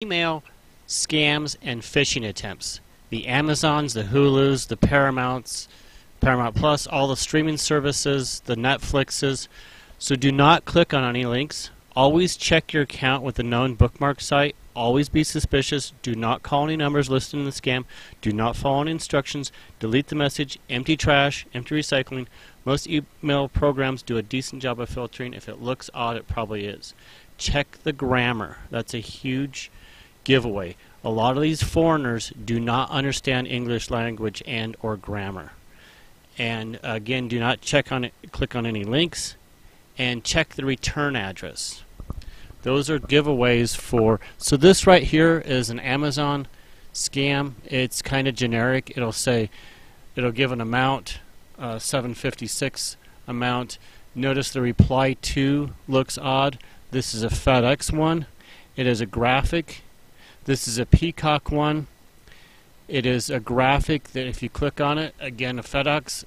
Email scams and phishing attempts. The Amazons, the Hulus, the Paramounts, Paramount Plus, all the streaming services, the Netflixes. So do not click on any links. Always check your account with a known bookmark site. Always be suspicious. Do not call any numbers listed in the scam. Do not follow any instructions. Delete the message. Empty trash. Empty recycling. Most email programs do a decent job of filtering. If it looks odd, it probably is. Check the grammar. That's a huge giveaway. A lot of these foreigners do not understand English language and or grammar. And again, do not click on any links, and check the return address. Those are giveaways for. So this right here is an Amazon scam. It's kind of generic. It'll give an amount, 756 amount. Notice the reply to looks odd. This is a FedEx one. It is a graphic. This is a Peacock one. It is a graphic that if you click on it, again a FedEx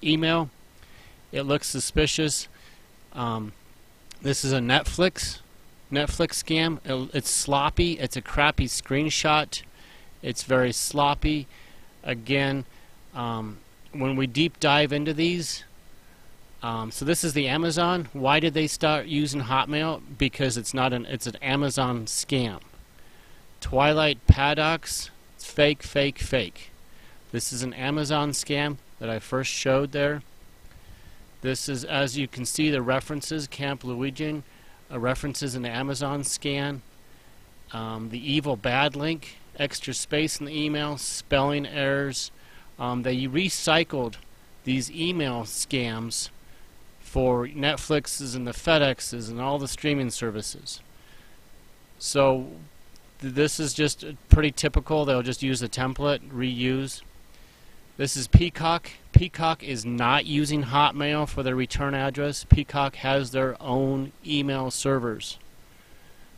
email. It looks suspicious. This is a Netflix scam. It's sloppy. It's a crappy screenshot. It's very sloppy. Again, when we deep dive into these, so this is the Amazon. Why did they start using Hotmail? Because it's an Amazon scam. Twilight Paradox, it's fake, fake, fake. This is an Amazon scam that I first showed there. This is, as you can see, the references, Camp Luigi, references in the Amazon scan. The evil bad link, extra space in the email, spelling errors. They recycled these email scams for Netflixes and the FedExes and all the streaming services. So this is just pretty typical. They'll just use a template, reuse. This is Peacock. Peacock is not using Hotmail for their return address. Peacock has their own email servers.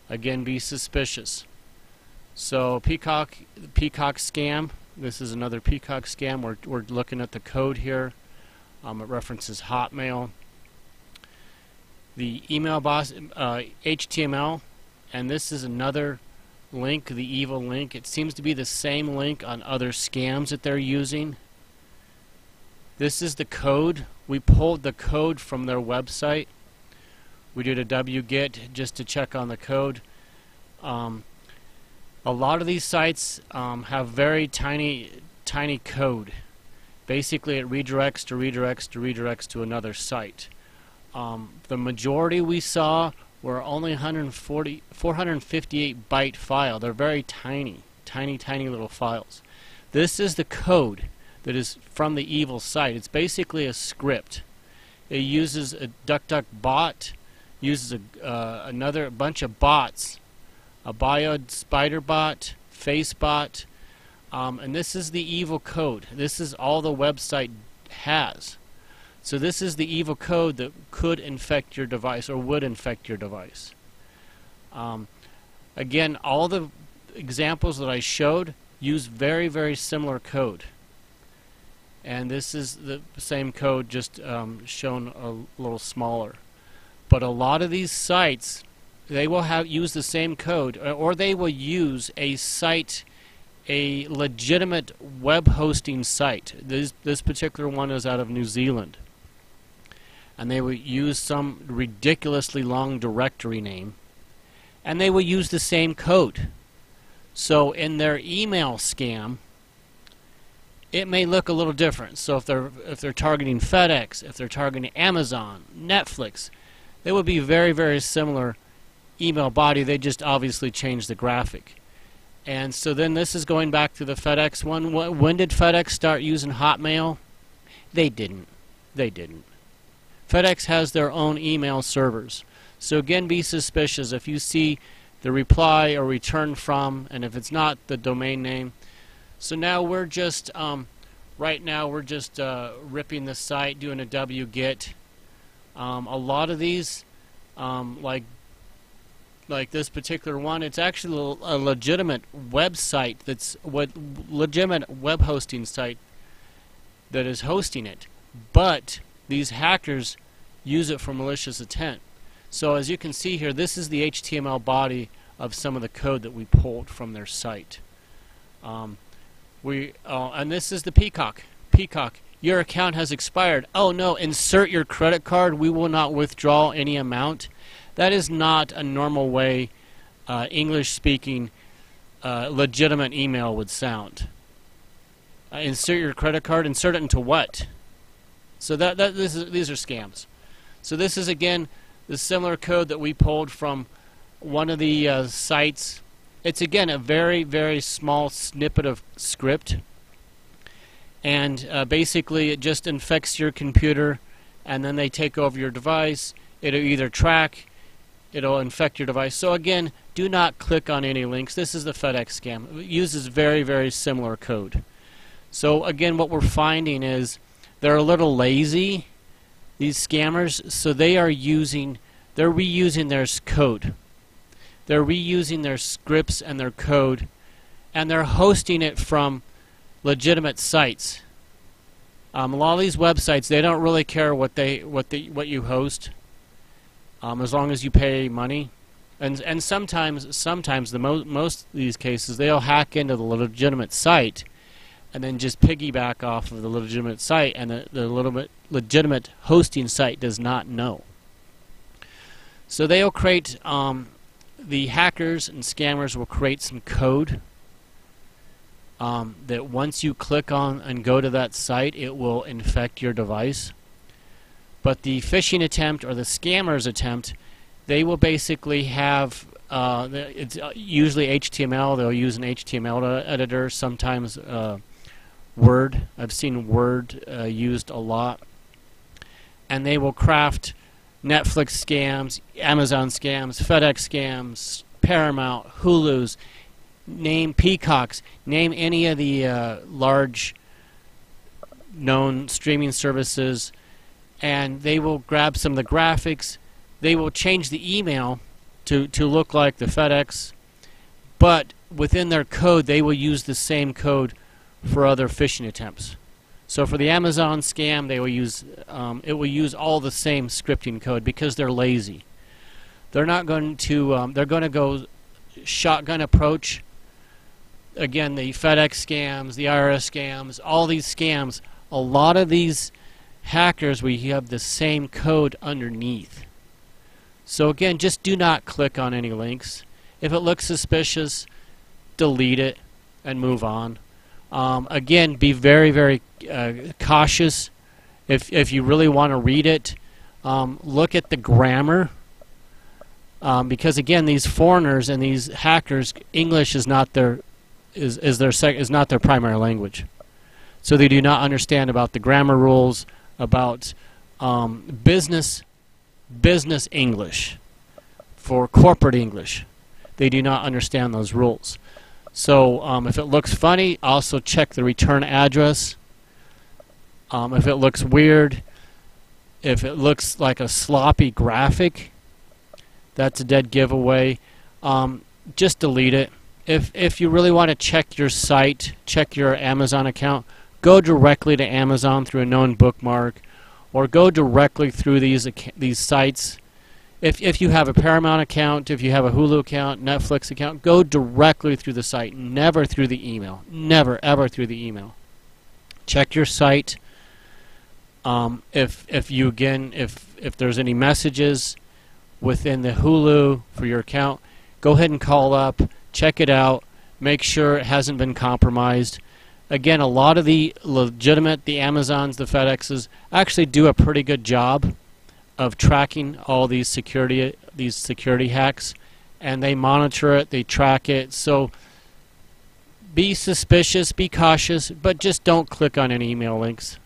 Again, be suspicious. So Peacock scam. This is another Peacock scam. We're looking at the code here. It references Hotmail. The email boss, HTML, and this is another link, the evil link. It seems to be the same link on other scams that they're using. This is the code. We pulled the code from their website. We did a wget just to check on the code. A lot of these sites have very tiny code. Basically, it redirects to another site. The majority we saw were only 458 byte file. They're very tiny little files. This is the code that is from the evil site. It's basically a script. It uses a DuckDuck bot, uses another bunch of bots, a Biod spider bot, face bot, and this is the evil code. This is all the website has. So this is the evil code that could infect your device or would infect your device. Again, all the examples that I showed use very, very similar code. And this is the same code, just shown a little smaller. But a lot of these sites, they will use the same code, or they will use a site, a legitimate web hosting site. This particular one is out of New Zealand. And they will use some ridiculously long directory name, and they will use the same code. So in their email scam, it may look a little different. So if they're targeting FedEx, if they're targeting Amazon, Netflix, they would be very, very similar email body. They just obviously changed the graphic. And so then this is going back to the FedEx one. When did FedEx start using Hotmail? They didn't. FedEx has their own email servers. So again, be suspicious if you see the reply or return from, and if it's not the domain name. So now we're just, right now we're just ripping the site, doing a wget. A lot of these, like this particular one, it's actually a legitimate website legitimate web hosting site that is hosting it. But these hackers use it for malicious intent. So as you can see here, this is the HTML body of some of the code that we pulled from their site. And this is the Peacock. Peacock, your account has expired. Oh no, insert your credit card. We will not withdraw any amount. That is not a normal way English-speaking legitimate email would sound. Insert your credit card. Insert it into what? So these are scams. So this is again the similar code that we pulled from one of the sites. It's again a very, very small snippet of script, and basically it just infects your computer, and then they take over your device. It'll either track, it'll infect your device. So again, do not click on any links. This is the FedEx scam. It uses very, very similar code. So again, what we're finding is they're a little lazy, these scammers, so they're reusing their code. They're reusing their scripts and their code, and they're hosting it from legitimate sites. A lot of these websites, they don't really care what you host, as long as you pay money. And sometimes most of these cases, they'll hack into the legitimate site and then just piggyback off of the legitimate site, and the legitimate hosting site does not know. So they'll create, the hackers and scammers will create some code that once you click on and go to that site, it will infect your device. But the phishing attempt or the scammer's attempt, they will basically have, it's usually HTML. They'll use an HTML editor, sometimes Word. I've seen Word used a lot. And they will craft Netflix scams, Amazon scams, FedEx scams, Paramount, Hulu's, name Peacocks, name any of the large known streaming services, and they will grab some of the graphics. They will change the email to look like the FedEx, but within their code they will use the same code for other phishing attempts. So for the Amazon scam, they will use it will use all the same scripting code because they're lazy. They're not going to they're going to go shotgun approach. Again, the FedEx scams, the IRS scams, all these scams, a lot of these hackers, we have the same code underneath. So again, just do not click on any links. If it looks suspicious, delete it and move on. Again, be very, very cautious. If you really want to read it, look at the grammar, because again, these foreigners and these hackers, English is not their not their primary language, so they do not understand about the grammar rules, about business English, for corporate English. They do not understand those rules. So if it looks funny, also check the return address. If it looks weird, if it looks like a sloppy graphic, that's a dead giveaway. Just delete it. If you really want to check your site, check your Amazon account, go directly to Amazon through a known bookmark, or go directly through these sites. If you have a Paramount account, if you have a Hulu account, Netflix account, go directly through the site, never through the email. Never, ever through the email. Check your site. If there's any messages within the Hulu for your account, go ahead and call up, check it out, make sure it hasn't been compromised. Again, a lot of the legitimate, the Amazons, the FedExes, actually do a pretty good job of tracking all these security hacks, and they monitor it, they track it. So be suspicious, be cautious, but just don't click on any email links.